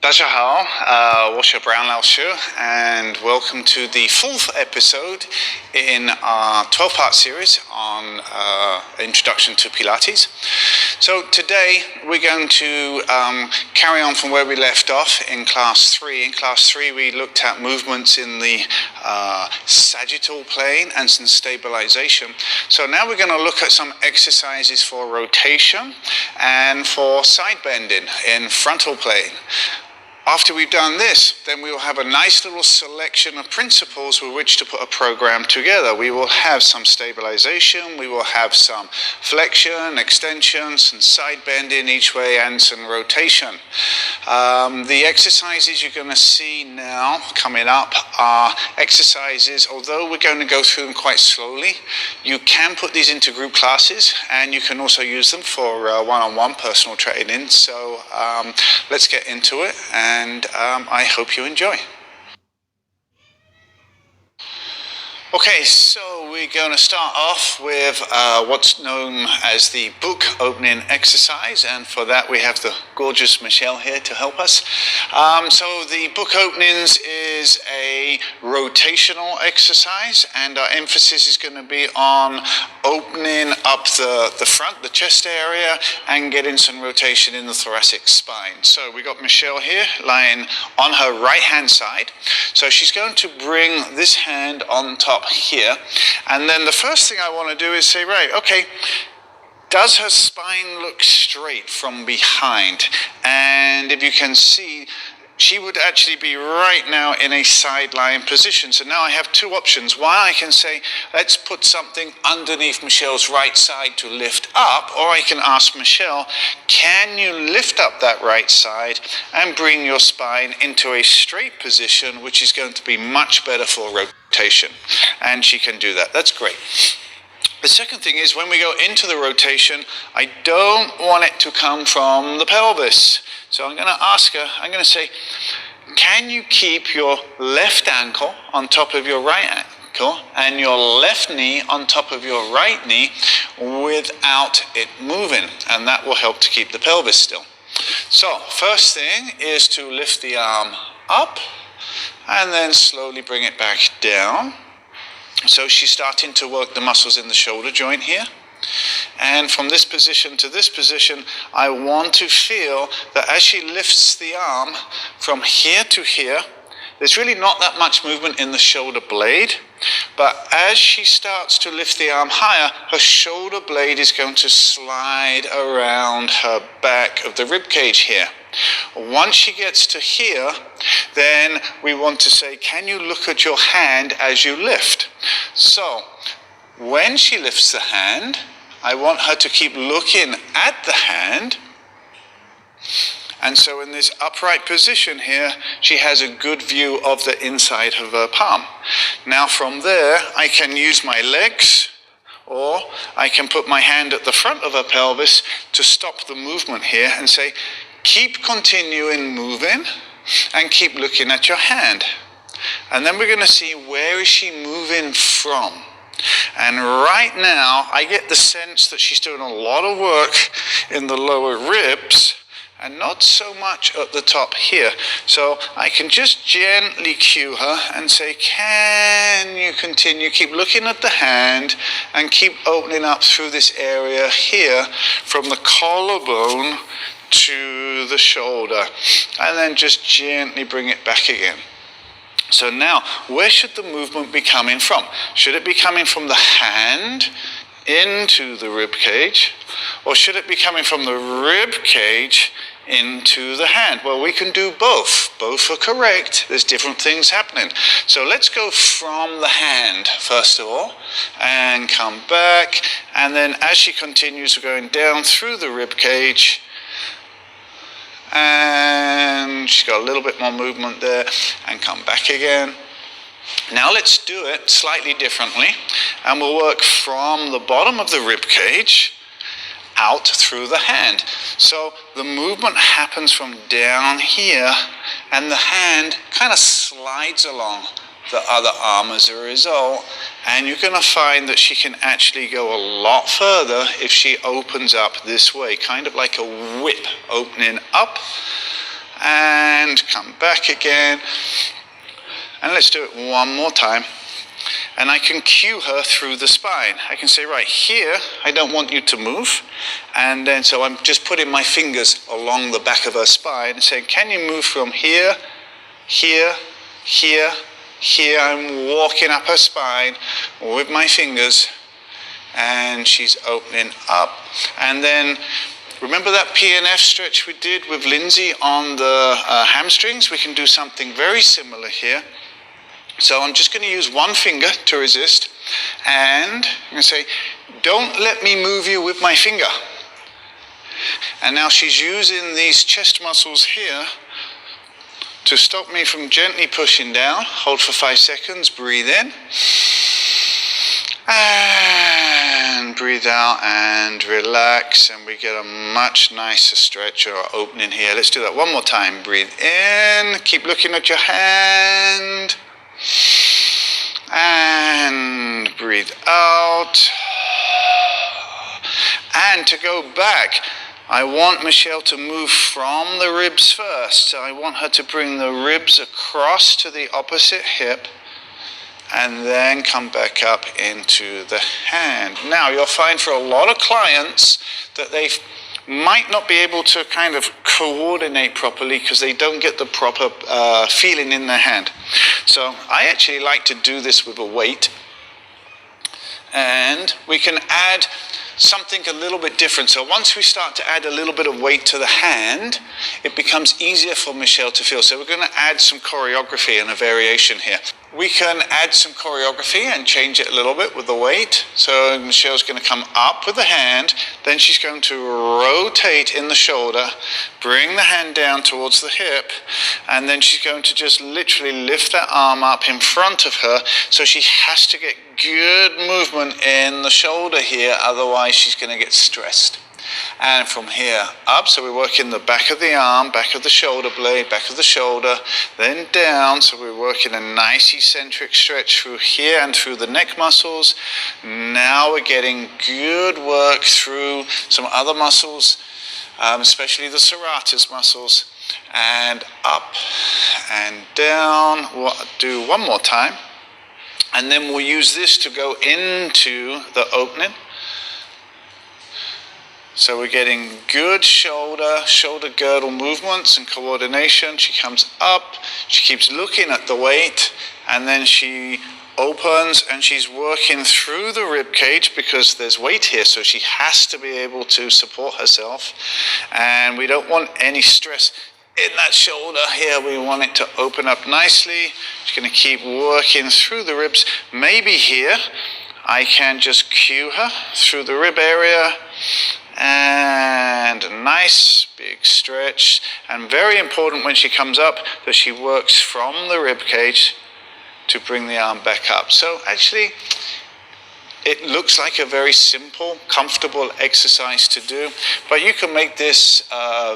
大家好，我是 Brown 老师 and welcome to the fourth episode in our 12-part series on Introduction to Pilates. So today we're going to carry on from where we left off in class 3. In class 3 we looked at movements in the sagittal plane and some stabilization. So now we're going to look at some exercises for rotation and for side bending in frontal plane. After we've done this, then we will have a nice little selection of principles with which to put a program together. We will have some stabilization, we will have some flexion, extension, some side bending each way, and some rotation. The exercises you're going to see now coming up are exercises, although we're going to go through them quite slowly, you can put these into group classes and you can also use them for one-on-one personal training. So let's get into it. And I hope you enjoy. Okay, so we're going to start off with what's known as the book opening exercise, and for that we have the gorgeous Michelle here to help us. So the book openings is a rotational exercise, and our emphasis is going to be on opening up the front, the chest area, and getting some rotation in the thoracic spine. So we got Michelle here lying on her right hand side. So she's going to bring this hand on top here, and then the first thing I want to do is say, right, okay, does her spine look straight from behind? And if you can see, she would actually be right now in a side lying position. So now I have two options. One, I can say, let's put something underneath Michelle's right side to lift up, or I can ask Michelle, can you lift up that right side and bring your spine into a straight position, which is going to be much better for rotation. And she can do that. That's great. The second thing is, when we go into the rotation, I don't want it to come from the pelvis. So I'm going to ask her, I'm going to say, can you keep your left ankle on top of your right ankle and your left knee on top of your right knee without it moving? And that will help to keep the pelvis still. So first thing is to lift the arm up and then slowly bring it back down. So she's starting to work the muscles in the shoulder joint here. And from this position to this position, I want to feel that as she lifts the arm from here to here, there's really not that much movement in the shoulder blade, but as she starts to lift the arm higher, her shoulder blade is going to slide around her back of the rib cage here. Once she gets to here, then we want to say, can you look at your hand as you lift? So when she lifts the hand, I want her to keep looking at the hand. And so in this upright position here, she has a good view of the inside of her palm. Now from there, I can use my legs, or I can put my hand at the front of her pelvis to stop the movement here and say, keep continuing moving and keep looking at your hand. And then we're going to see, where is she moving from? And right now, I get the sense that she's doing a lot of work in the lower ribs and not so much at the top here. So I can just gently cue her and say, can you continue? Keep looking at the hand and keep opening up through this area here from the collarbone to the shoulder. And then just gently bring it back again. So now, where should the movement be coming from? Should it be coming from the hand into the rib cage, or should it be coming from the rib cage into the hand? Well, we can do both. Both are correct. There's different things happening. So let's go from the hand first of all and come back, and then as she continues, we're going down through the rib cage. And she's got a little bit more movement there, and come back again. Now let's do it slightly differently, and we'll work from the bottom of the rib cage out through the hand. So the movement happens from down here, and the hand kind of slides along the other arm as a result, and you're going to find that she can actually go a lot further if she opens up this way, kind of like a whip, opening up and come back again. And let's do it one more time. And I can cue her through the spine. I can say, right here, I don't want you to move. And then, so I'm just putting my fingers along the back of her spine and saying, can you move from here, here, here, here? I'm walking up her spine with my fingers, and she's opening up. And then, remember that PNF stretch we did with Lindsay on the hamstrings? We can do something very similar here. So I'm just going to use one finger to resist, and I'm going to say, don't let me move you with my finger. And now she's using these chest muscles here to stop me from gently pushing down. Hold for 5 seconds, breathe in, and breathe out, and relax, and we get a much nicer stretch or opening here. Let's do that one more time. Breathe in, keep looking at your hand, and breathe out. And to go back, I want Michelle to move from the ribs first. So I want her to bring the ribs across to the opposite hip and then come back up into the hand. Now you'll find for a lot of clients that they might not be able to kind of coordinate properly because they don't get the proper feeling in their hand. So I actually like to do this with a weight, and we can add something a little bit different. So once we start to add a little bit of weight to the hand, it becomes easier for Michelle to feel. So we're going to add some choreography and a variation here. We can add some choreography and change it a little bit with the weight. So Michelle's going to come up with the hand, then she's going to rotate in the shoulder, bring the hand down towards the hip, and then she's going to just literally lift that arm up in front of her. So she has to get good movement in the shoulder here, otherwise she's going to get stressed. And from here up, so we're working the back of the arm, back of the shoulder blade, back of the shoulder, then down, so we're working a nice eccentric stretch through here and through the neck muscles. Now we're getting good work through some other muscles, especially the serratus muscles, and up and down. We'll do one more time, and then we'll use this to go into the opening. So we're getting good shoulder girdle movements and coordination. She comes up, she keeps looking at the weight, and then she opens and she's working through the rib cage because there's weight here, so she has to be able to support herself. And we don't want any stress in that shoulder here. We want it to open up nicely. She's going to keep working through the ribs. Maybe here I can just cue her through the rib area. And a nice big stretch, and very important when she comes up that she works from the rib cage to bring the arm back up. So actually it looks like a very simple, comfortable exercise to do, but you can make this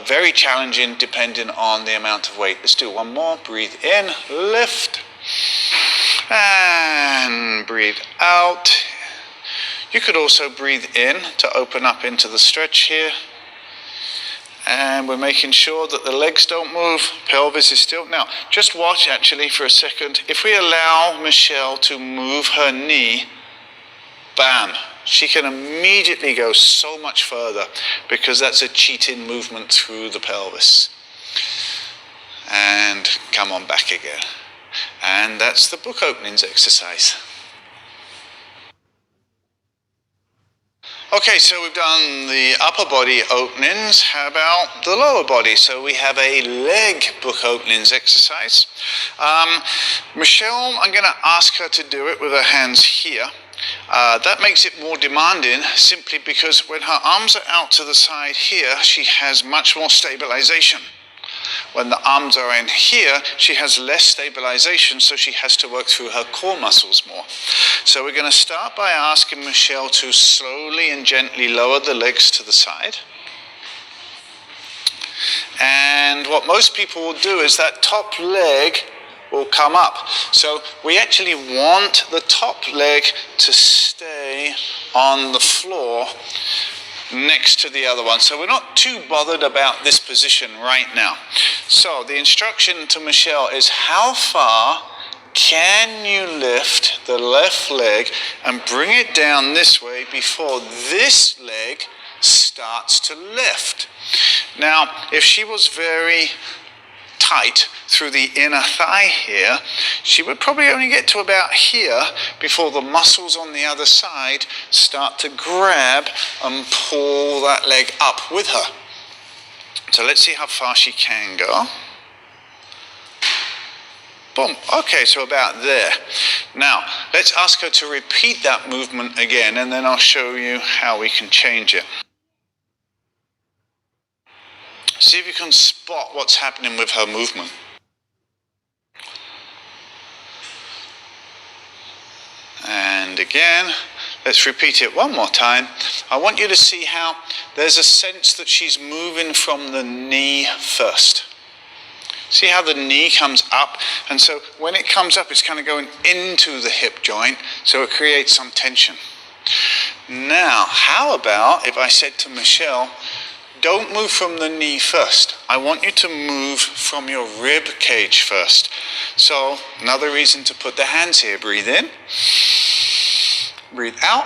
very challenging depending on the amount of weight. Let's do one more. Breathe in, lift, and breathe out. You could also breathe in to open up into the stretch here. And we're making sure that the legs don't move, pelvis is still. Now, just watch actually for a second. If we allow Michelle to move her knee, bam, she can immediately go so much further because that's a cheating movement through the pelvis. And come on back again. And that's the book openings exercise. Okay, so we've done the upper body openings. How about the lower body? So we have a leg book openings exercise. Michelle, I'm going to ask her to do it with her hands here. That makes it more demanding simply because when her arms are out to the side here, she has much more stabilization. When the arms are in here, she has less stabilization, so she has to work through her core muscles more. So we're going to start by asking Michelle to slowly and gently lower the legs to the side. And what most people will do is that top leg will come up. So we actually want the top leg to stay on the floor next to the other one. So we're not too bothered about this position right now. So the instruction to Michelle is, how far can you lift the left leg and bring it down this way before this leg starts to lift? Now, if she was very tight through the inner thigh here, she would probably only get to about here before the muscles on the other side start to grab and pull that leg up with her. So let's see how far she can go. Boom. Okay, so about there. Now, let's ask her to repeat that movement again, and then I'll show you how we can change it. See if you can spot what's happening with her movement. And again, let's repeat it one more time. I want you to see how there's a sense that she's moving from the knee first. See how the knee comes up, and so when it comes up, it's kind of going into the hip joint, so it creates some tension. Now, how about if I said to Michelle, don't move from the knee first. I want you to move from your rib cage first. So, another reason to put the hands here. Breathe in, breathe out.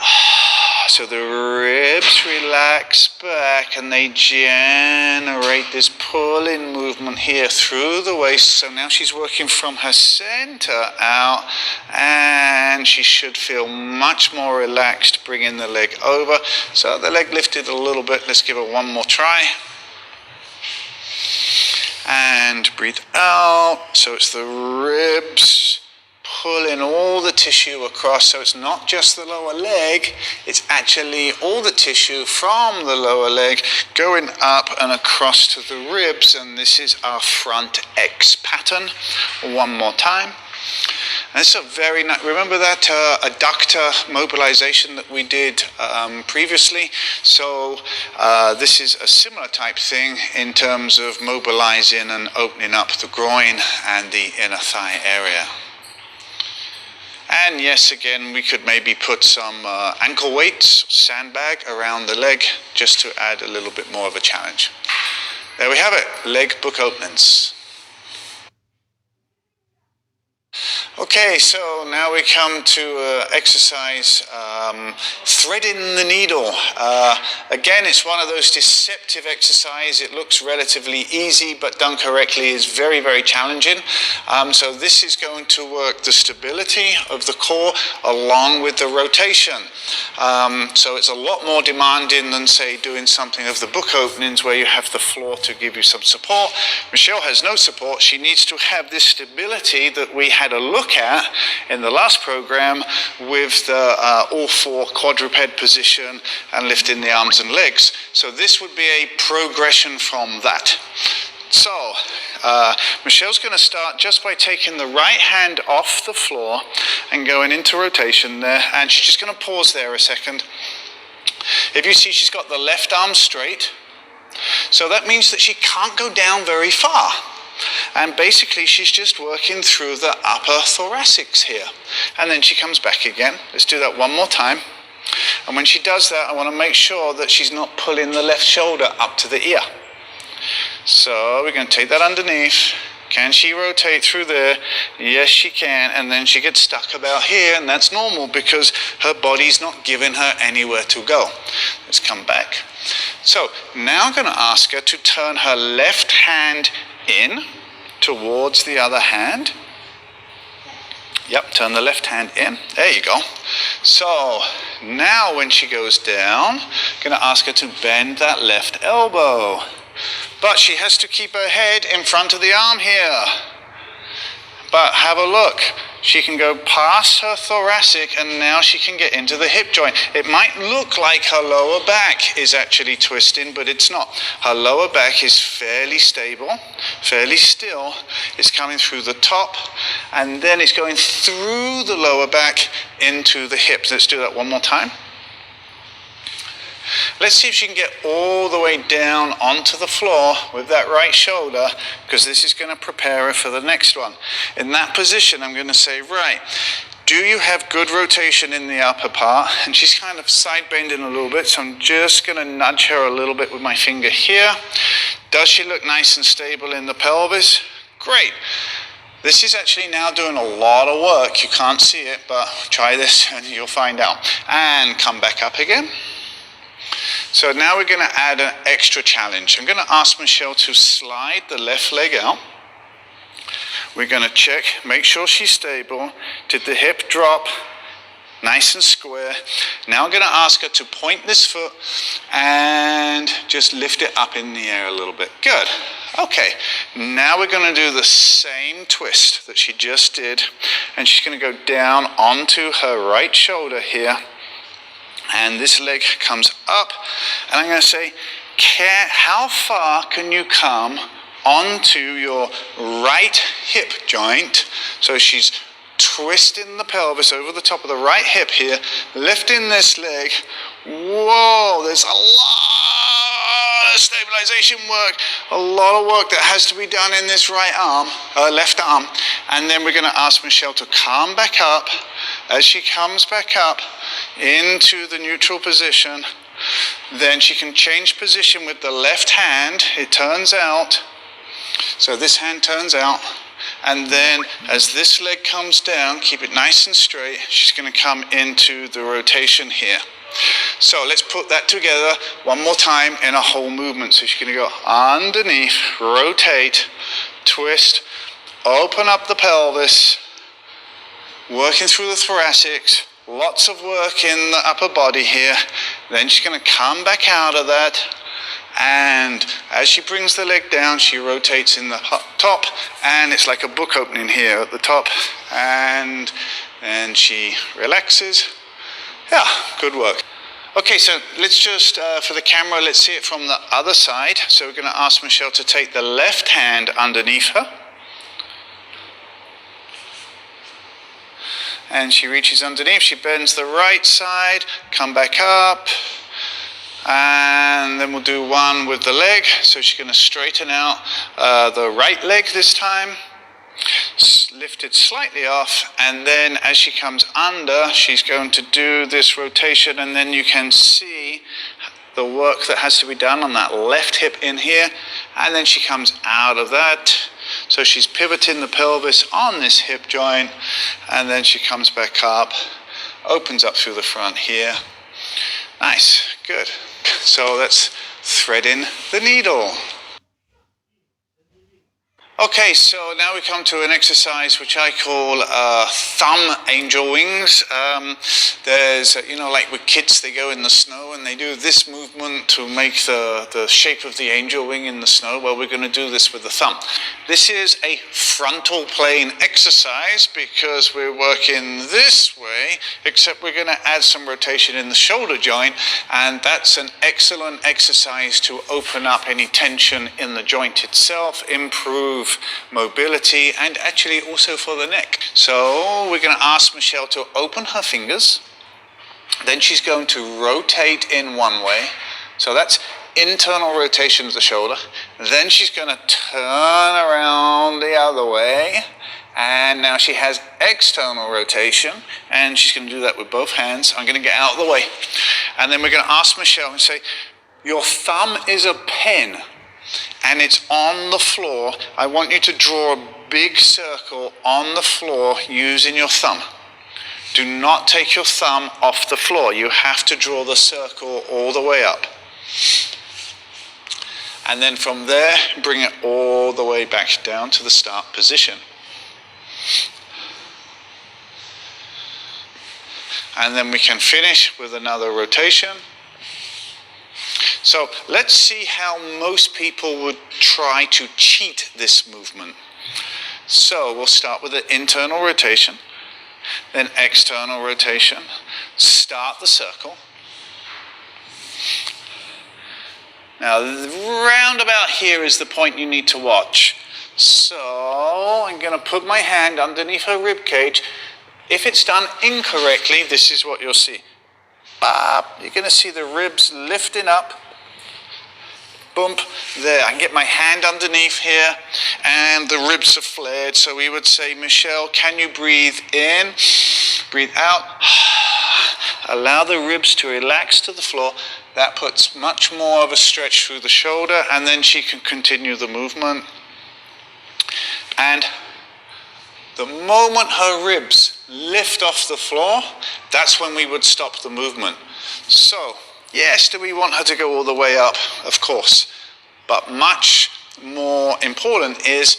So the ribs relax back and they generate this pulling movement here through the waist. So now she's working from her center out, and she should feel much more relaxed bringing the leg over. So the leg lifted a little bit. Let's give it one more try. And breathe out. So it's the ribs pulling all the tissue across, so it's not just the lower leg, it's actually all the tissue from the lower leg going up and across to the ribs, and this is our front X pattern. One more time. And it's a very nice, remember that adductor mobilization that we did previously? So this is a similar type thing in terms of mobilizing and opening up the groin and the inner thigh area. And yes, again, we could maybe put some ankle weights, sandbag around the leg, just to add a little bit more of a challenge. There we have it, leg book openings. Okay, so now we come to exercise threading the needle. Again, it's one of those deceptive exercises. It looks relatively easy, but done correctly is very, very challenging. So this is going to work the stability of the core along with the rotation. So it's a lot more demanding than, say, doing something of the book openings where you have the floor to give you some support. Michelle has no support. She needs to have this stability that we had a look at in the last program with the all four quadruped position and lifting the arms and legs. So this would be a progression from that. So Michelle's going to start just by taking the right hand off the floor and going into rotation there, and she's just going to pause there a second. If you see, she's got the left arm straight, so that means that she can't go down very far. And basically she's just working through the upper thoracics here. And then she comes back again. Let's do that one more time. And when she does that, I want to make sure that she's not pulling the left shoulder up to the ear. So we're going to take that underneath. Can she rotate through there? Yes, she can. And then she gets stuck about here, and that's normal because her body's not giving her anywhere to go. Let's come back. So now I'm going to ask her to turn her left hand in towards the other hand. Yep, turn the left hand in. There you go. So now when she goes down, I'm going to ask her to bend that left elbow. But she has to keep her head in front of the arm here. But have a look. She can go past her thoracic, and now she can get into the hip joint. It might look like her lower back is actually twisting, but it's not. Her lower back is fairly stable, fairly still. It's coming through the top, and then it's going through the lower back into the hips. Let's do that one more time. Let's see if she can get all the way down onto the floor with that right shoulder, because this is going to prepare her for the next one. In that position, I'm going to say, right, do you have good rotation in the upper part? And she's kind of side bending a little bit, so I'm just going to nudge her a little bit with my finger here. Does she look nice and stable in the pelvis? Great. This is actually now doing a lot of work. You can't see it, but try this and you'll find out. And come back up again. So now we're going to add an extra challenge. I'm going to ask Michelle to slide the left leg out. We're going to check, make sure she's stable. Did the hip drop? Nice and square. Now I'm going to ask her to point this foot and just lift it up in the air a little bit. Good. Okay. Now we're going to do the same twist that she just did. And she's going to go down onto her right shoulder here. And this leg comes up. And I'm going to say, how far can you come onto your right hip joint? So she's twisting the pelvis over the top of the right hip here, lifting this leg. Whoa, there's a lot of stabilization work, a lot of work that has to be done in this right arm, left arm. And then we're going to ask Michelle to come back up. As she comes back up into the neutral position, then she can change position with the left hand, it turns out. So this hand turns out. And then as this leg comes down, keep it nice and straight, she's going to come into the rotation here. So let's put that together one more time in a whole movement. So she's going to go underneath, rotate, twist, open up the pelvis, working through the thoracics, lots of work in the upper body here. Then she's going to come back out of that. And as she brings the leg down, she rotates in the top, and it's like a book opening here at the top. And then she relaxes. Yeah, good work. Okay, so let's just, for the camera, let's see it from the other side. So we're going to ask Michelle to take the left hand underneath her. And she reaches underneath, she bends the right side, come back up. And then we'll do one with the leg. So she's going to straighten out the right leg this time. Lift it slightly off. And then as she comes under, she's going to do this rotation. And then you can see the work that has to be done on that left hip in here. And then she comes out of that. So she's pivoting the pelvis on this hip joint. And then she comes back up, opens up through the front here. Nice, good. So that's threading the needle. Okay, so now we come to an exercise which I call thumb angel wings. There's, like with kids, they go in the snow and they do this movement to make the shape of the angel wing in the snow. Well, we're going to do this with the thumb. This is a frontal plane exercise because we're working this way, except we're going to add some rotation in the shoulder joint, and that's an excellent exercise to open up any tension in the joint itself, improve mobility, and actually also for the neck. So we're going to ask Michelle to open her fingers. Then she's going to rotate in one way. So that's internal rotation of the shoulder. Then she's going to turn around the other way. And now she has external rotation, and she's going to do that with both hands. I'm going to get out of the way. And then we're going to ask Michelle and say, your thumb is a pen, and it's on the floor. I want you to draw a big circle on the floor using your thumb. Do not take your thumb off the floor. You have to draw the circle all the way up. And then from there, bring it all the way back down to the start position. And then we can finish with another rotation. So let's see how most people would try to cheat this movement. So we'll start with the internal rotation, then external rotation, start the circle. Now, round about here is the point you need to watch. So I'm going to put my hand underneath her rib cage. If it's done incorrectly, this is what you'll see. You're going to see the ribs lifting up. Bump there. I can get my hand underneath here, and the ribs are flared. So we would say, Michelle, can you breathe in? Breathe out. Allow the ribs to relax to the floor. That puts much more of a stretch through the shoulder, and then she can continue the movement. And the moment her ribs lift off the floor, that's when we would stop the movement. So, yes, do we want her to go all the way up? Of course. But much more important is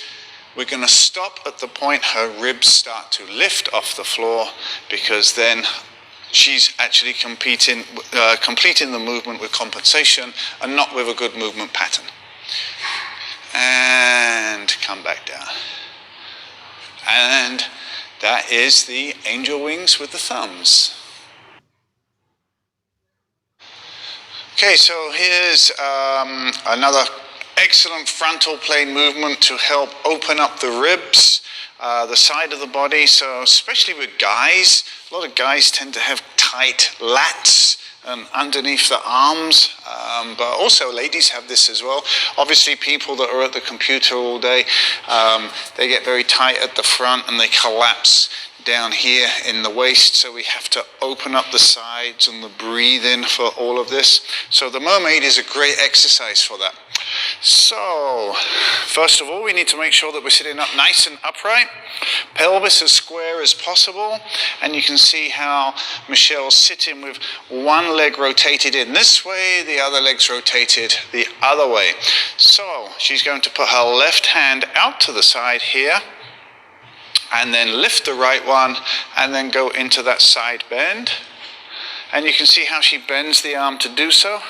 we're going to stop at the point her ribs start to lift off the floor, because then she's actually completing the movement with compensation and not with a good movement pattern. And come back down. And that is the angel wings with the thumbs. Okay, so here's another excellent frontal plane movement to help open up the ribs, the side of the body. So especially with guys, a lot of guys tend to have tight lats and underneath the arms, but also ladies have this as well. Obviously people that are at the computer all day, they get very tight at the front and they collapse down here in the waist, so we have to open up the sides and the breathing for all of this. So the Mermaid is a great exercise for that. So first of all, we need to make sure that we're sitting up nice and upright, pelvis as square as possible, and you can see how Michelle's sitting with one leg rotated in this way, the other leg's rotated the other way. So she's going to put her left hand out to the side here, and then lift the right one, and then go into that side bend. And you can see how she bends the arm to do so.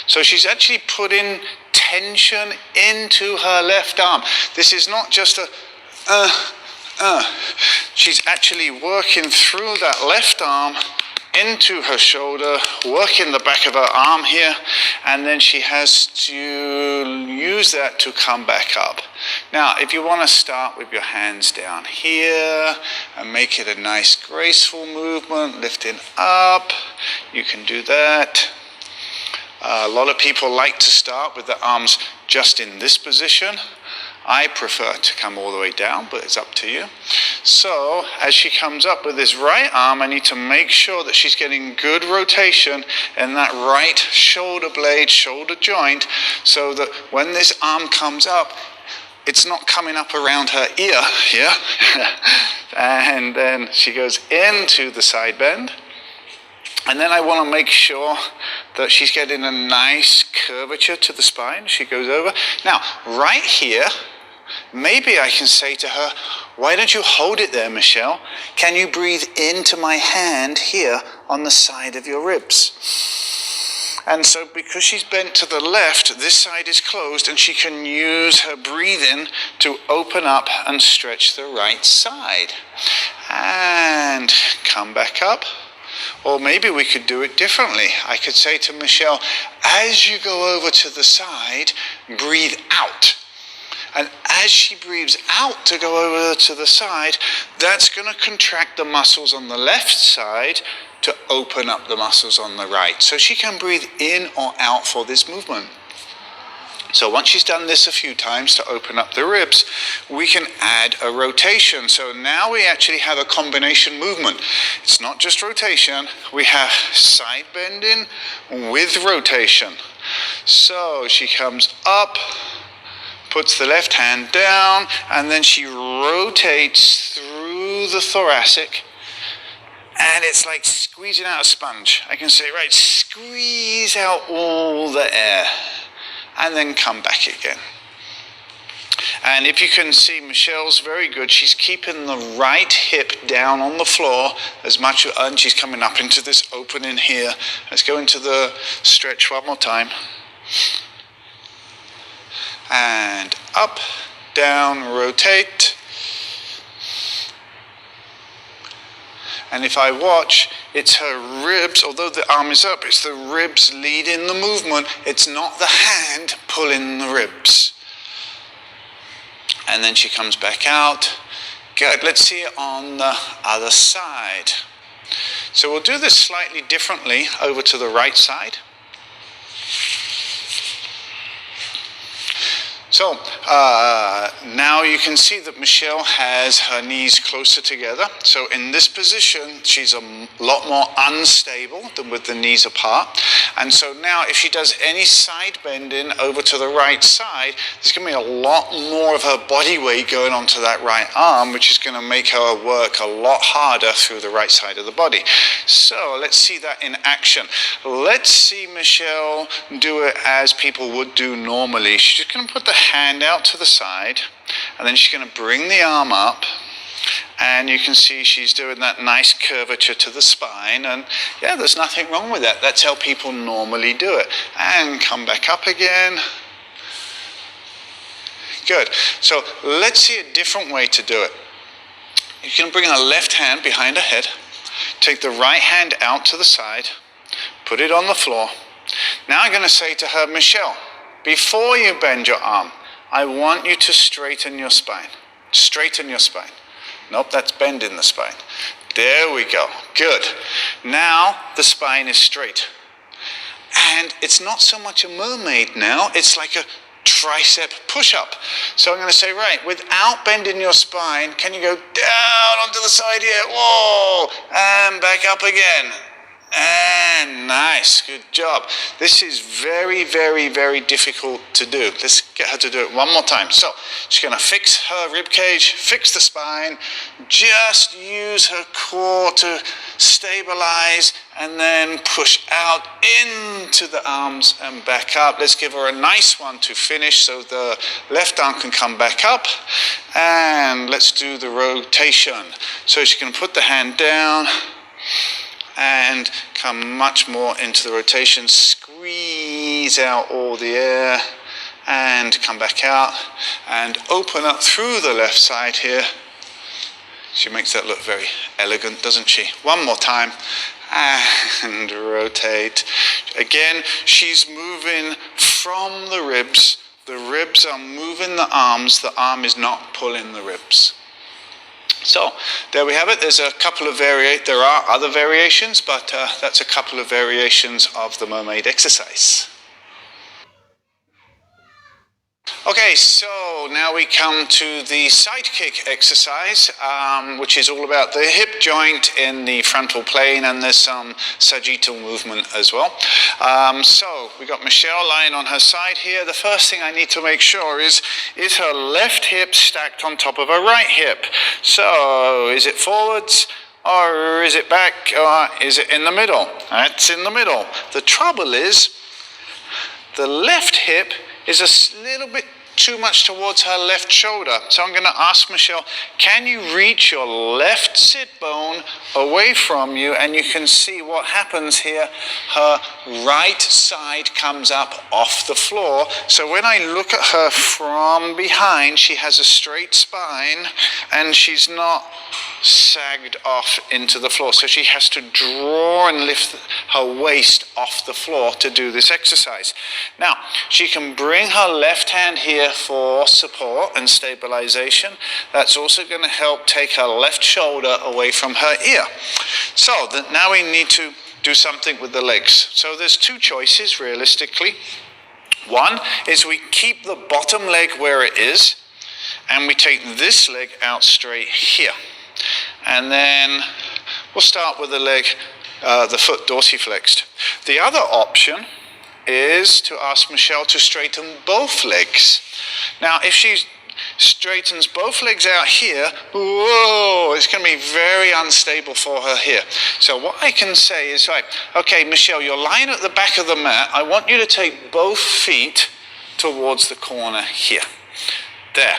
So she's actually putting tension into her left arm. This is not just a she's actually working through that left arm into her shoulder, working the back of her arm here, and then she has to use that to come back up. Now, if you want to start with your hands down here and make it a nice graceful movement, lifting up, you can do that. A lot of people like to start with the arms just in this position. I prefer to come all the way down, but it's up to you. So as she comes up with this right arm, I need to make sure that she's getting good rotation in that right shoulder blade, shoulder joint, so that when this arm comes up, it's not coming up around her ear here. And then she goes into the side bend. And then I want to make sure that she's getting a nice curvature to the spine. She goes over. Now, right here, maybe I can say to her, why don't you hold it there, Michelle? Can you breathe into my hand here on the side of your ribs? And so because she's bent to the left, this side is closed, and she can use her breathing to open up and stretch the right side. And come back up. Or maybe we could do it differently. I could say to Michelle, as you go over to the side, breathe out. And as she breathes out to go over to the side, that's going to contract the muscles on the left side to open up the muscles on the right. So she can breathe in or out for this movement. So once she's done this a few times to open up the ribs, we can add a rotation. So now we actually have a combination movement. It's not just rotation, we have side bending with rotation. So she comes up, puts the left hand down, and then she rotates through the thoracic. And it's like squeezing out a sponge. I can say, right, squeeze out all the air. And then come back again. And if you can see, Michelle's very good. She's keeping the right hip down on the floor as much, and she's coming up into this opening here. Let's go into the stretch one more time. And up, down, rotate. And if I watch, it's her ribs, although the arm is up, it's the ribs leading the movement. It's not the hand pulling the ribs. And then she comes back out. Good, let's see it on the other side. So we'll do this slightly differently over to the right side. So now you can see that Michelle has her knees closer together. So in this position, she's a lot more unstable than with the knees apart. And so now if she does any side bending over to the right side, there's going to be a lot more of her body weight going onto that right arm, which is going to make her work a lot harder through the right side of the body. So let's see that in action. Let's see Michelle do it as people would do normally. She's just going to put the hand out to the side, and then she's going to bring the arm up, and you can see she's doing that nice curvature to the spine, and yeah, there's nothing wrong with that. That's how people normally do it. And come back up again. Good. So let's see a different way to do it. You can bring her left hand behind her head, take the right hand out to the side, put it on the floor. Now I'm going to say to her, Michelle, before you bend your arm, I want you to straighten your spine. Straighten your spine. Nope, that's bending the spine. There we go. Good. Now the spine is straight. And it's not so much a mermaid now, it's like a tricep push-up. So I'm going to say, right, without bending your spine, can you go down onto the side here? Whoa! And back up again. And nice, good job. This is very, very, very difficult to do. Let's get her to do it one more time. So she's going to fix her rib cage, fix the spine, just use her core to stabilize, and then push out into the arms and back up. Let's give her a nice one to finish so the left arm can come back up. And let's do the rotation. So she's going to put the hand down and come much more into the rotation, squeeze out all the air, and come back out, and open up through the left side here. She makes that look very elegant, doesn't she? One more time, and rotate. Again, she's moving from the ribs. The ribs are moving the arm is not pulling the ribs. So there we have it. There's a couple of there are other variations, but that's a couple of variations of the mermaid exercise. Okay, so now we come to the Sidekick exercise, which is all about the hip joint in the frontal plane, and there's some sagittal movement as well. So we got Michelle lying on her side here. The first thing I need to make sure is her left hip stacked on top of her right hip? So is it forwards, or is it back, or is it in the middle? It's in the middle. The trouble is the left hip is a little bit too much towards her left shoulder. So I'm going to ask Michelle, can you reach your left sit bone away from you? And you can see what happens here. Her right side comes up off the floor. So when I look at her from behind, she has a straight spine and she's not sagged off into the floor. So she has to draw and lift her waist off the floor to do this exercise. Now, she can bring her left hand here for support and stabilization. That's also going to help take her left shoulder away from her ear. So now we need to do something with the legs. So there's two choices realistically. One is we keep the bottom leg where it is, and we take this leg out straight here. And then we'll start with the leg, the foot dorsiflexed. The other option is to ask Michelle to straighten both legs. Now, if she straightens both legs out here, whoa, it's going to be very unstable for her here. So what I can say is, right, okay, Michelle, you're lying at the back of the mat. I want you to take both feet towards the corner here. There.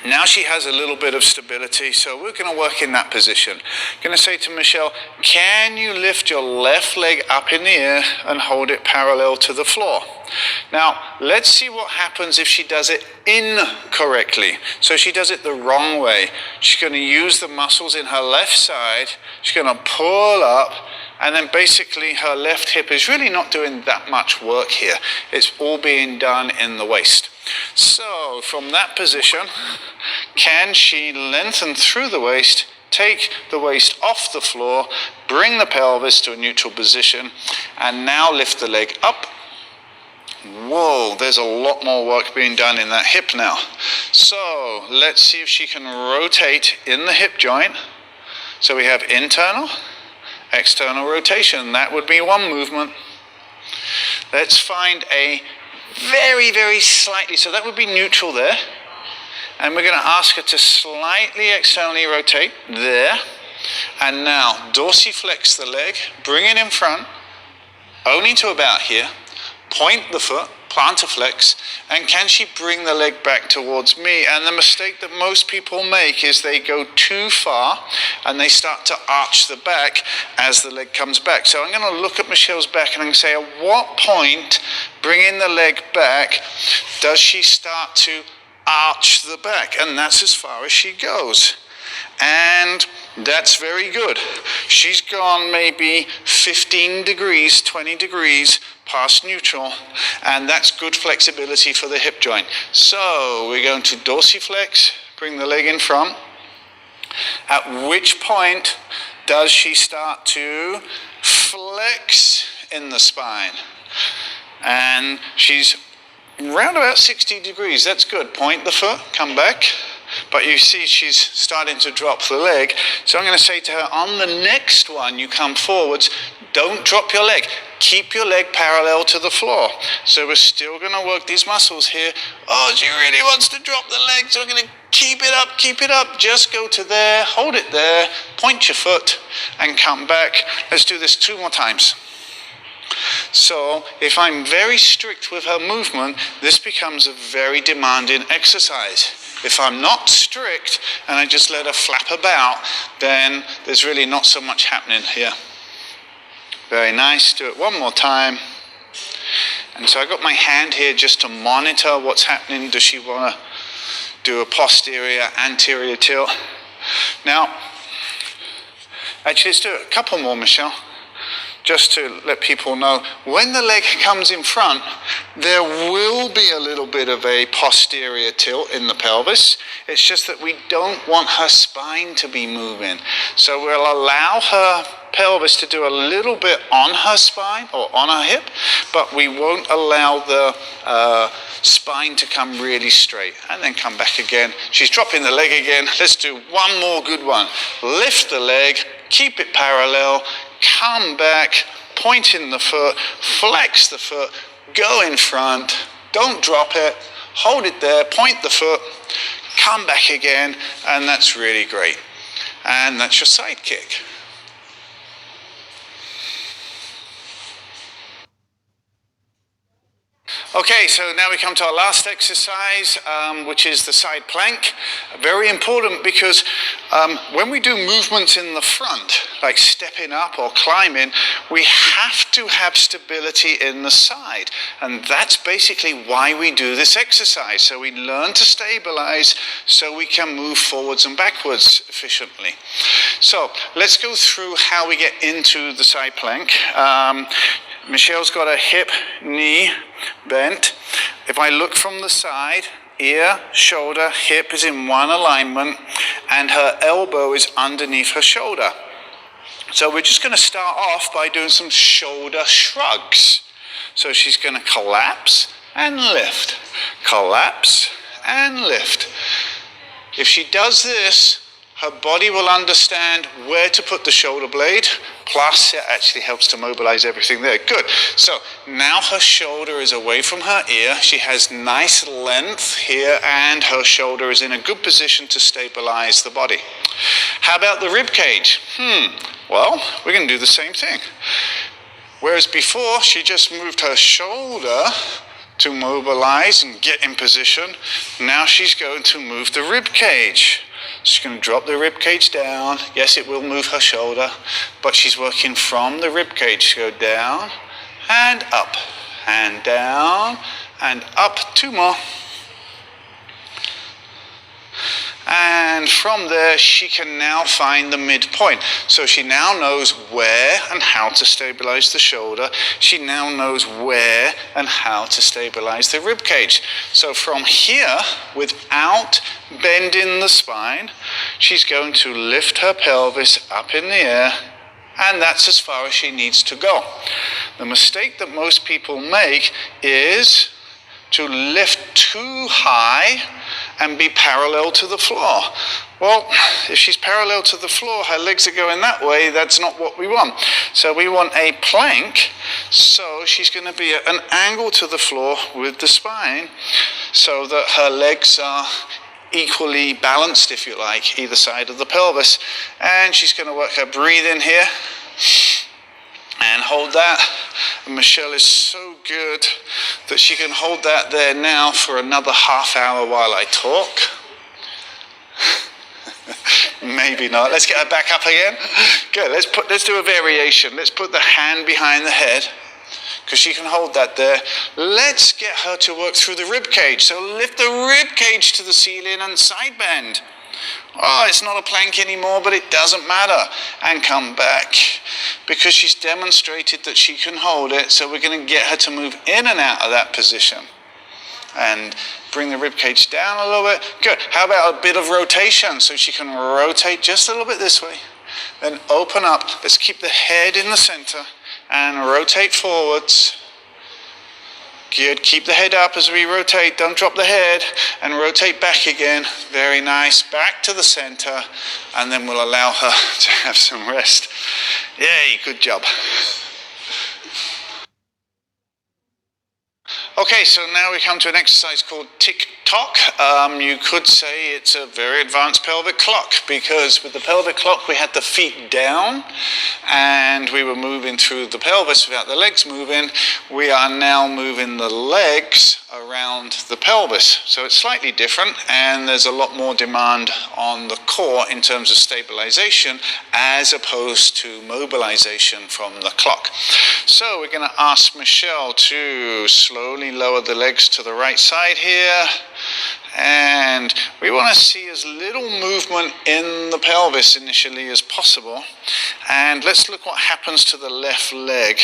Now she has a little bit of stability, so we're going to work in that position. I'm going to say to Michelle, can you lift your left leg up in the air and hold it parallel to the floor? Now, let's see what happens if she does it incorrectly. So she does it the wrong way. She's going to use the muscles in her left side. She's going to pull up, and then basically her left hip is really not doing that much work here. It's all being done in the waist. So from that position, can she lengthen through the waist, take the waist off the floor, bring the pelvis to a neutral position, and now lift the leg up Whoa, there's a lot more work being done in that hip now. So let's see if she can rotate in the hip joint. So we have internal, external rotation. That would be one movement. Let's find a very, very slightly, so that would be neutral there. And we're going to ask her to slightly externally rotate there. And now dorsiflex the leg, bring it in front, only to about here. Point the foot, plantar flex, and can she bring the leg back towards me? And the mistake that most people make is they go too far and they start to arch the back as the leg comes back. So I'm going to look at Michelle's back and I'm going to say, at what point, bringing the leg back, does she start to arch the back? And that's as far as she goes. And that's very good. She's gone maybe 15 degrees, 20 degrees past neutral, and that's good flexibility for the hip joint. So we're going to dorsiflex, bring the leg in front. At which point does she start to flex in the spine? And she's around about 60 degrees. That's good. Point the foot, come back. But you see she's starting to drop the leg. So I'm going to say to her, on the next one you come forwards, don't drop your leg. Keep your leg parallel to the floor. So we're still going to work these muscles here. Oh, she really wants to drop the leg, so we're going to keep it up, keep it up. Just go to there, hold it there, point your foot, and come back. Let's do this 2 more times. So if I'm very strict with her movement, this becomes a very demanding exercise. If I'm not strict and I just let her flap about, then there's really not so much happening here. Very nice. Do it one more time. And so I got my hand here just to monitor what's happening. Does she want to do a posterior, anterior tilt? Now, actually, let's do a couple more, Michelle. Just to let people know, when the leg comes in front, there will be a little bit of a posterior tilt in the pelvis. It's just that we don't want her spine to be moving. So we'll allow her pelvis to do a little bit on her spine or on her hip, but we won't allow the spine to come really straight. And then come back again. She's dropping the leg again. Let's do one more good one. Lift the leg, keep it parallel, come back, point in the foot, flex the foot, go in front, don't drop it, hold it there, point the foot, come back again, and that's really great. And that's your side kick. Okay, so now we come to our last exercise, which is the side plank. Very important because when we do movements in the front, like stepping up or climbing, we have to have stability in the side. And that's basically why we do this exercise. So we learn to stabilize so we can move forwards and backwards efficiently. So let's go through how we get into the side plank. Michelle's got her hip, knee bent. If I look from the side, ear, shoulder, hip is in one alignment, and her elbow is underneath her shoulder. So we're just going to start off by doing some shoulder shrugs. So she's going to collapse and lift, collapse and lift. If she does this, her body will understand where to put the shoulder blade, plus it actually helps to mobilize everything there. Good. So now her shoulder is away from her ear. She has nice length here, and her shoulder is in a good position to stabilize the body. How about the rib cage? Well, we're going to do the same thing. Whereas before, she just moved her shoulder to mobilize and get in position. Now she's going to move the rib cage. She's going to drop the rib cage down. Yes, it will move her shoulder, but she's working from the rib cage. She'll go down and up, and down and up. 2 more. And from there, she can now find the midpoint. So she now knows where and how to stabilize the shoulder. She now knows where and how to stabilize the rib cage. So from here, without bending the spine, she's going to lift her pelvis up in the air, and that's as far as she needs to go. The mistake that most people make is to lift too high and be parallel to the floor. Well, if she's parallel to the floor, her legs are going that way, that's not what we want. So we want a plank, so she's going to be at an angle to the floor with the spine so that her legs are equally balanced, if you like, either side of the pelvis. And she's going to work her breathing here and hold that. And Michelle is so good that she can hold that there now for another half hour while I talk. Maybe not. Let's get her back up again. Good. Let's do a variation. Let's put the hand behind the head, because she can hold that there. Let's get her to work through the rib cage. So lift the rib cage to the ceiling and side bend. Oh, it's not a plank anymore, but it doesn't matter. And come back, because she's demonstrated that she can hold it. So we're going to get her to move in and out of that position. And bring the rib cage down a little bit. Good. How about a bit of rotation? So she can rotate just a little bit this way. Then open up. Let's keep the head in the center and rotate forwards. Good. Keep the head up as we rotate. Don't drop the head. And rotate back again. Very nice. Back to the center. And then we'll allow her to have some rest. Yay. Good job. Okay, so now we come to an exercise called tock. You could say it's a very advanced pelvic clock, because with the pelvic clock we had the feet down and we were moving through the pelvis without the legs moving. We are now moving the legs around the pelvis. So it's slightly different, and there's a lot more demand on the core in terms of stabilization as opposed to mobilization from the clock. So we're going to ask Michelle to slowly lower the legs to the right side here, and we want to see as little movement in the pelvis initially as possible. And let's look what happens to the left leg.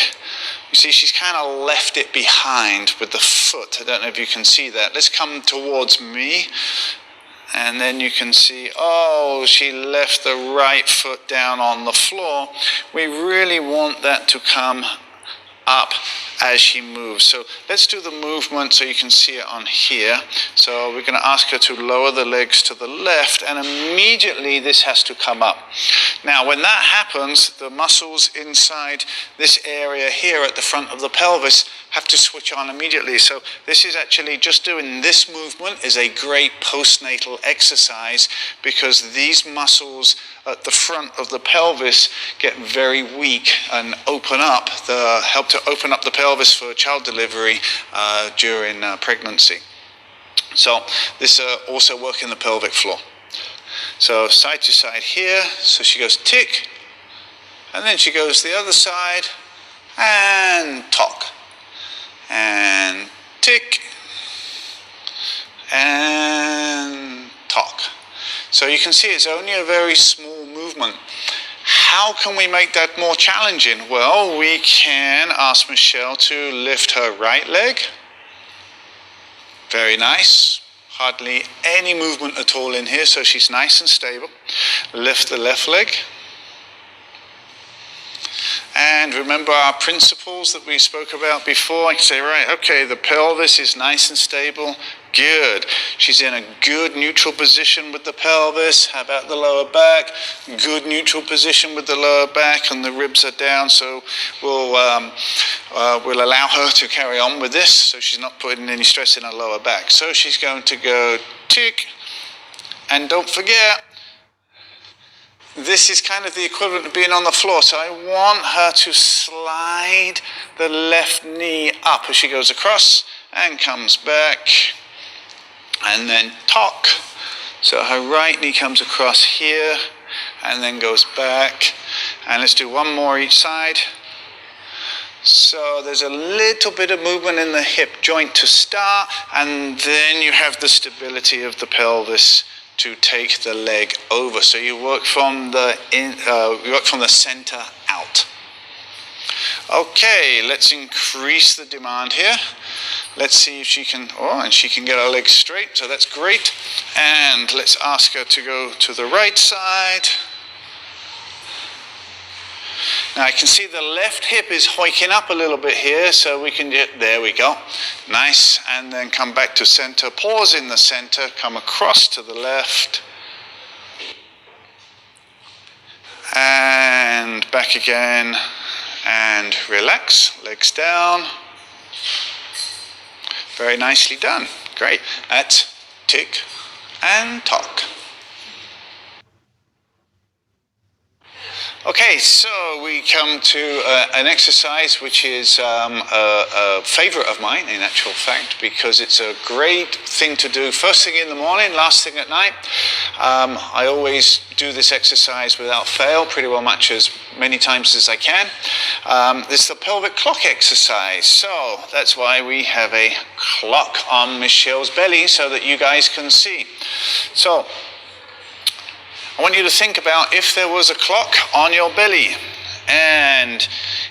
You see, she's kind of left it behind with the foot. I don't know if you can see that. Let's come towards me, and then you can see, oh, she left the right foot down on the floor. We really want that to come up as she moves. So let's do the movement so you can see it on here. So we're going to ask her to lower the legs to the left, and immediately this has to come up. Now when that happens, the muscles inside this area here at the front of the pelvis have to switch on immediately. So this is actually, just doing this movement is a great postnatal exercise, because these muscles at the front of the pelvis get very weak and help to open up the pelvis for child delivery during pregnancy. So this also works in the pelvic floor. So side to side here. So she goes tick, and then she goes the other side and tock, and tick, and tock. So you can see it's only a very small movement. How can we make that more challenging? Well, we can ask Michelle to lift her right leg. Very nice. Hardly any movement at all in here, so she's nice and stable. Lift the left leg. And remember our principles that we spoke about before. I can say, right, okay, the pelvis is nice and stable. Good. She's in a good neutral position with the pelvis. How about the lower back? Good neutral position with the lower back, and the ribs are down. So we'll allow her to carry on with this, so she's not putting any stress in her lower back. So she's going to go tick, and don't forget, this is kind of the equivalent of being on the floor. So I want her to slide the left knee up as she goes across and comes back. And then tock. So her right knee comes across here and then goes back. And let's do one more each side. So there's a little bit of movement in the hip joint to start, and then you have the stability of the pelvis to take the leg over. So you work from the center out. Okay, let's increase the demand here. Let's see if she can, and she can get her legs straight, so that's great. And let's ask her to go to the right side. Now I can see the left hip is hoiking up a little bit here, so we can get, there we go. Nice, and then come back to center, pause in the center, come across to the left. And back again, and relax, legs down. Very nicely done, great. That's tick and tock. Okay, so we come to an exercise which is a favorite of mine, in actual fact, because it's a great thing to do first thing in the morning, last thing at night. I always do this exercise without fail, pretty well much as many times as I can. This is the pelvic clock exercise, so that's why we have a clock on Michelle's belly so that you guys can see. So I want you to think about if there was a clock on your belly, and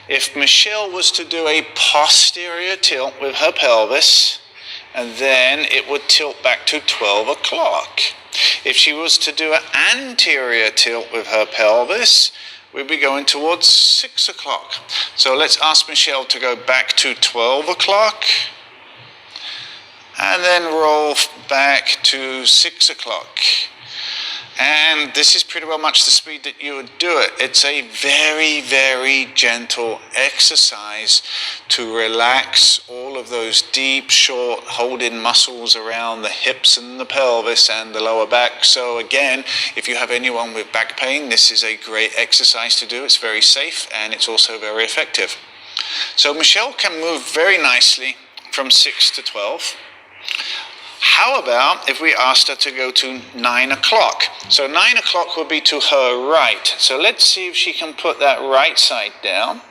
if Michelle was to do a posterior tilt with her pelvis, and then it would tilt back to 12 o'clock. If she was to do an anterior tilt with her pelvis, we'd be going towards 6 o'clock. So let's ask Michelle to go back to 12 o'clock, and then roll back to 6 o'clock. And this is pretty well much the speed that you would do it. It's a very, very gentle exercise to relax all of those deep, short, hold-in muscles around the hips and the pelvis and the lower back. So again, if you have anyone with back pain, this is a great exercise to do. It's very safe and it's also very effective. So Michelle can move very nicely from 6 to 12. How about if we asked her to go to 9 o'clock? So 9 o'clock would be to her right. So let's see if she can put that right side down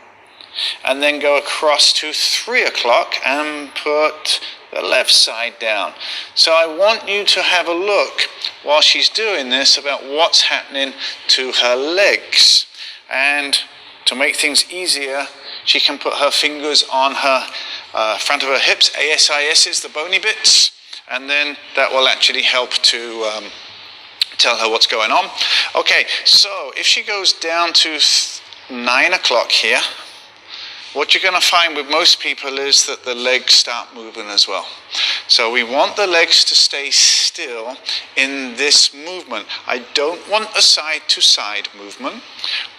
and then go across to 3 o'clock and put the left side down. So I want you to have a look while she's doing this about what's happening to her legs. And to make things easier, she can put her fingers on her front of her hips, ASIS is the bony bits. And then that will actually help to tell her what's going on. Okay, so if she goes down to 9 o'clock here, what you're going to find with most people is that the legs start moving as well. So we want the legs to stay still in this movement. I don't want a side-to-side movement,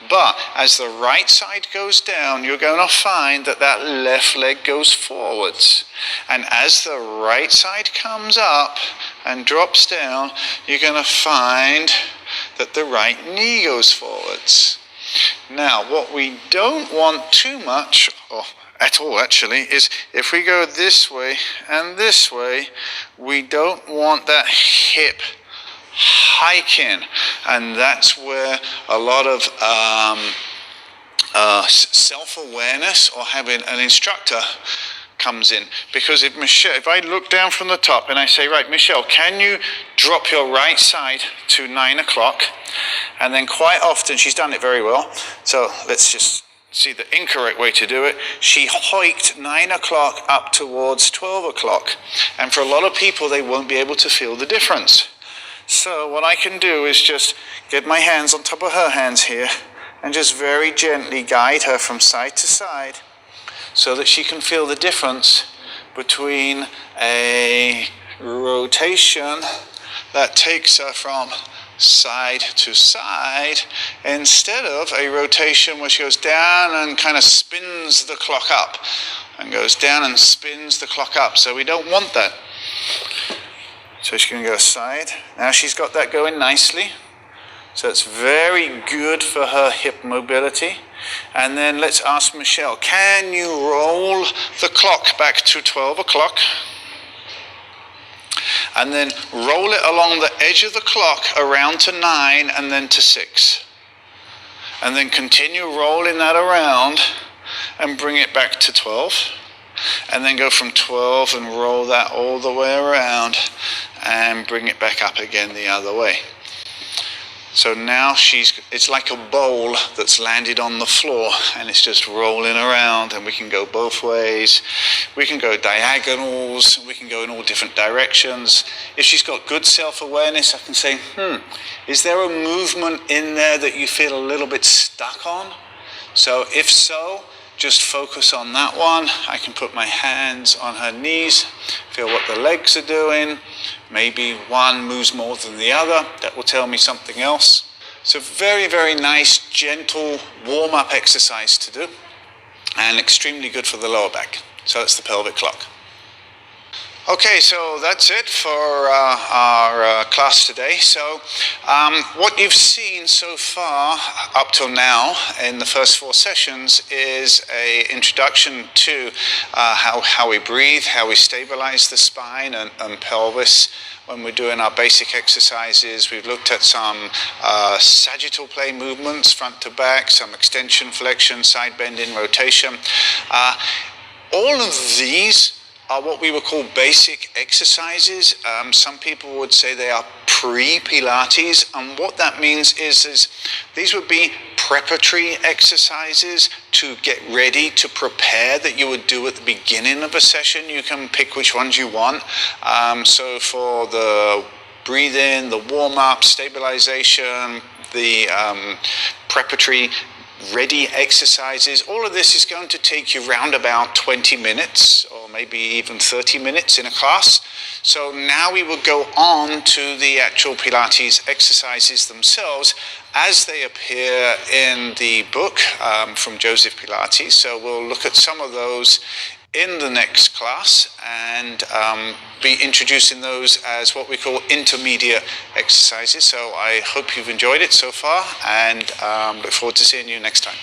but as the right side goes down, you're going to find that that left leg goes forwards. And as the right side comes up and drops down, you're going to find that the right knee goes forwards. Now, what we don't want too much, or at all actually, is if we go this way and this way, we don't want that hip hiking. And that's where a lot of self-awareness or having an instructor comes in. Because if I look down from the top and I say, right, Michelle, can you drop your right side to 9 o'clock? And then quite often, she's done it very well. So let's just see the incorrect way to do it. She hiked 9 o'clock up towards 12 o'clock. And for a lot of people, they won't be able to feel the difference. So what I can do is just get my hands on top of her hands here and just very gently guide her from side to side, so that she can feel the difference between a rotation that takes her from side to side instead of a rotation where she goes down and kind of spins the clock up and goes down and spins the clock up. So we don't want that. So she's going to go side. Now she's got that going nicely. So it's very good for her hip mobility. And then let's ask Michelle, can you roll the clock back to 12 o'clock? And then roll it along the edge of the clock around to 9 and then to 6. And then continue rolling that around and bring it back to 12. And then go from 12 and roll that all the way around and bring it back up again the other way. So now it's like a bowl that's landed on the floor and it's just rolling around, and we can go both ways. We can go diagonals, we can go in all different directions. If she's got good self-awareness, I can say, is there a movement in there that you feel a little bit stuck on? So if so, just focus on that one. I can put my hands on her knees, feel what the legs are doing. Maybe one moves more than the other. That will tell me something else. So very, very nice, gentle warm-up exercise to do, and extremely good for the lower back. So that's the pelvic clock. Okay, so that's it for our class today. So what you've seen so far up till now in the first 4 sessions is an introduction to how we breathe, how we stabilize the spine and pelvis when we're doing our basic exercises. We've looked at some sagittal plane movements, front to back, some extension, flexion, side bending, rotation. All of these are what we would call basic exercises. Some people would say they are pre-Pilates, and what that means is these would be preparatory exercises to get ready, to prepare, that you would do at the beginning of a session. You can pick which ones you want. So for the breathing, the warm-up, stabilization, the preparatory ready exercises, all of this is going to take you round about 20 minutes or maybe even 30 minutes in a class. So now we will go on to the actual Pilates exercises themselves as they appear in the book from Joseph Pilates. So we'll look at some of those in the next class and be introducing those as what we call intermediate exercises. So I hope you've enjoyed it so far, and look forward to seeing you next time.